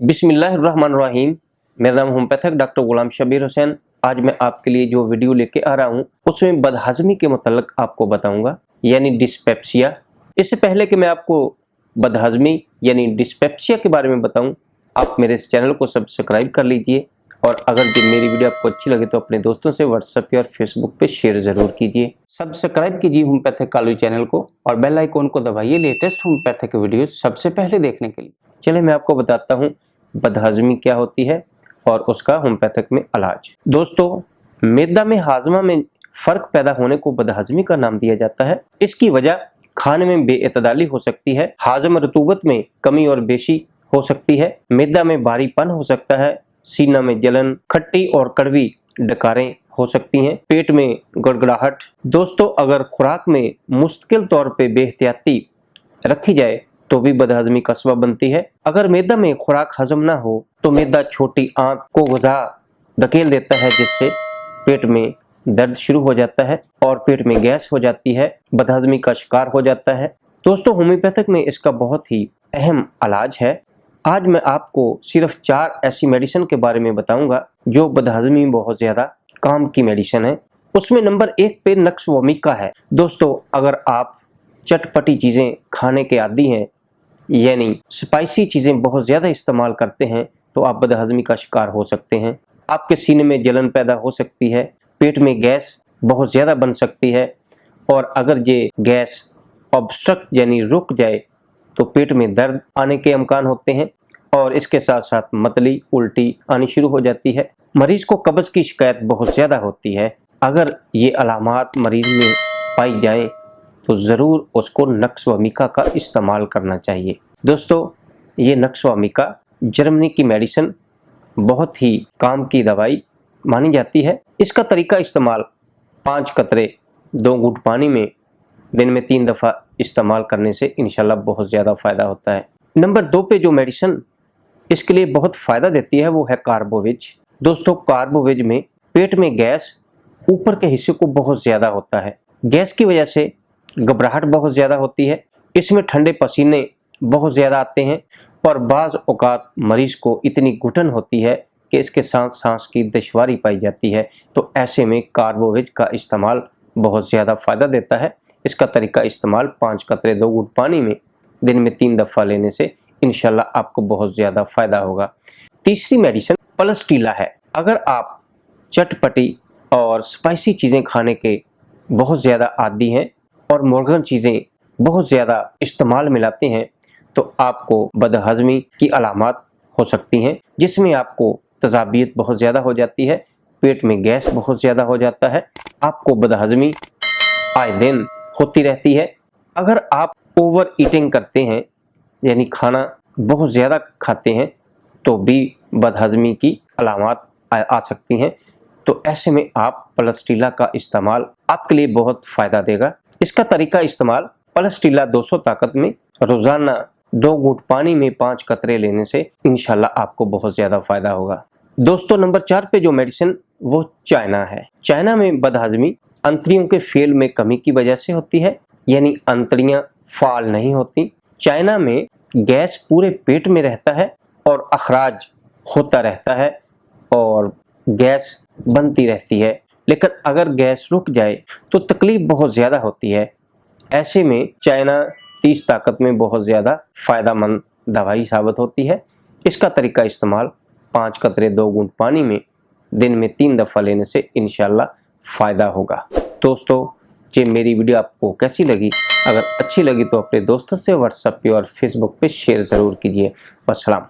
बिस्मिल्लाहिर्रहमानिर्रहीम। मेरा नाम होम्योपैथिक डॉक्टर गुलाम शबीर हुसैन। आज मैं आपके लिए जो वीडियो लेके आ रहा हूँ उसमें बदहजमी के मुतल्लिक आपको बताऊंगा, यानी डिस्पेप्सिया। इससे पहले कि मैं आपको बदहजमी यानी डिस्पेप्सिया के बारे में बताऊं, आप मेरे इस चैनल को सब्सक्राइब कर लीजिए और अगर मेरी वीडियो आपको अच्छी लगे तो अपने दोस्तों से व्हाट्सएप पे और फेसबुक पे शेयर जरूर कीजिए। सब्सक्राइब कीजिए होम्योपैथिक कालू चैनल को और बेल आइकॉन को दबाइए लेटेस्ट होम्योपैथिक वीडियो सबसे पहले देखने के लिए। चलिए मैं आपको बताता हूँ बदहजमी क्या होती है और उसका होम्योपैथिक में इलाज। दोस्तों, मैदा में हाजमा में फर्क पैदा होने को बदहजमी का नाम दिया जाता है। इसकी वजह खाने में बेइतदाली हो सकती है, हाजम रतूबत में कमी और बेशी हो सकती है, मैदा में भारीपन हो सकता है, सीना में जलन, खट्टी और कड़वी डकारें हो सकती हैं, पेट में गड़गड़ाहट। दोस्तों, अगर खुराक में मुस्तकिल तौर पे बेहतियाती रखी जाए तो भी बदहजमी का सबब बनती है। अगर मैदा में खुराक हजम ना हो तो मैदा छोटी आंत को ग़िज़ा धकेल देता है, जिससे पेट में दर्द शुरू हो जाता है और पेट में गैस हो जाती है, बदहजमी का शिकार हो जाता है। दोस्तों, होम्योपैथिक में इसका बहुत ही अहम इलाज है। आज मैं आपको सिर्फ 4 ऐसी मेडिसिन के बारे में बताऊंगा जो बदहजमी में बहुत ज़्यादा काम की मेडिसिन है। उसमें नंबर 1 पे नक्स वोमिका है। दोस्तों, अगर आप चटपटी चीज़ें खाने के आदी हैं, यानी स्पाइसी चीज़ें बहुत ज़्यादा इस्तेमाल करते हैं, तो आप बदहजमी का शिकार हो सकते हैं। आपके सीने में जलन पैदा हो सकती है, पेट में गैस बहुत ज़्यादा बन सकती है और अगर ये गैस ऑब्स्ट्रक्ट यानी रुक जाए तो पेट में दर्द आने के इम्कान होते हैं और इसके साथ साथ मतली, उल्टी आनी शुरू हो जाती है। मरीज़ को कब्ज़ की शिकायत बहुत ज़्यादा होती है। अगर ये अलामात मरीज़ में पाई जाएँ तो ज़रूर उसको नक्स वोमिका का इस्तेमाल करना चाहिए। दोस्तों, ये नक्स वोमिका जर्मनी की मेडिसिन बहुत ही काम की दवाई मानी जाती है। इसका तरीका इस्तेमाल 5 कतरे 2 घूंट पानी में दिन में 3 दफ़ा इस्तेमाल करने से इंशाल्लाह बहुत ज़्यादा फ़ायदा होता है। नंबर 2 पे जो मेडिसिन इसके लिए बहुत फ़ायदा देती है वो है कार्बोविज। दोस्तों, कार्बोविज में पेट में गैस ऊपर के हिस्से को बहुत ज़्यादा होता है। गैस की वजह से घबराहट बहुत ज़्यादा होती है, इसमें ठंडे पसीने बहुत ज़्यादा आते हैं और बाज़ औक़ात मरीज़ को इतनी घुटन होती है कि इसके साथ सांस की दुश्वारी पाई जाती है। तो ऐसे में कार्बोविज का इस्तेमाल बहुत ज़्यादा फ़ायदा देता है। इसका तरीका इस्तेमाल 5 कतरे 2 घूंट पानी में दिन में 3 दफ़ा लेने से इंशाल्लाह आपको बहुत ज़्यादा फ़ायदा होगा। तीसरी मेडिसिन पलस्टीला है। अगर आप चटपटी और स्पाइसी चीज़ें खाने के बहुत ज़्यादा आदी हैं और मुर्गन चीज़ें बहुत ज़्यादा इस्तेमाल में लाते हैं तो आपको बदहजमी की अलामात हो सकती हैं, जिसमें आपको तज़ाबियत बहुत ज़्यादा हो जाती है, पेट में गैस बहुत ज़्यादा हो जाता है, आपको बदहजमी आए दिन होती रहती है। अगर आप ओवर ईटिंग करते हैं यानी खाना बहुत ज़्यादा खाते हैं तो भी बदहजमी की अलामात आ सकती हैं। तो ऐसे में आप पलस्टीला का इस्तेमाल आपके लिए बहुत फ़ायदा देगा। इसका तरीका इस्तेमाल पलस्टीला 200 ताकत में रोज़ाना 2 घूंट पानी में 5 कतरे लेने से इंशाल्लाह आपको बहुत ज़्यादा फ़ायदा होगा। दोस्तों, नंबर 4 पे जो मेडिसिन वो चाइना है। चाइना में बदहजमी अंतड़ियों के फेल में कमी की वजह से होती है, यानी अंतड़ियाँ फाल नहीं होती। चाइना में गैस पूरे पेट में रहता है और अखराज होता रहता है और गैस बनती रहती है, लेकिन अगर गैस रुक जाए तो तकलीफ बहुत ज़्यादा होती है। ऐसे में चाइना 30 ताकत में बहुत ज़्यादा फ़ायदामंद दवाई साबित होती है। इसका तरीका इस्तेमाल 5 कतरे 2 घूंट पानी में दिन में 3 दफ़ा लेने से इंशाल्लाह फ़ायदा होगा। दोस्तों, ये मेरी वीडियो आपको कैसी लगी? अगर अच्छी लगी तो अपने दोस्तों से व्हाट्सएप पे और फेसबुक पे शेयर ज़रूर कीजिए। वस्सलाम।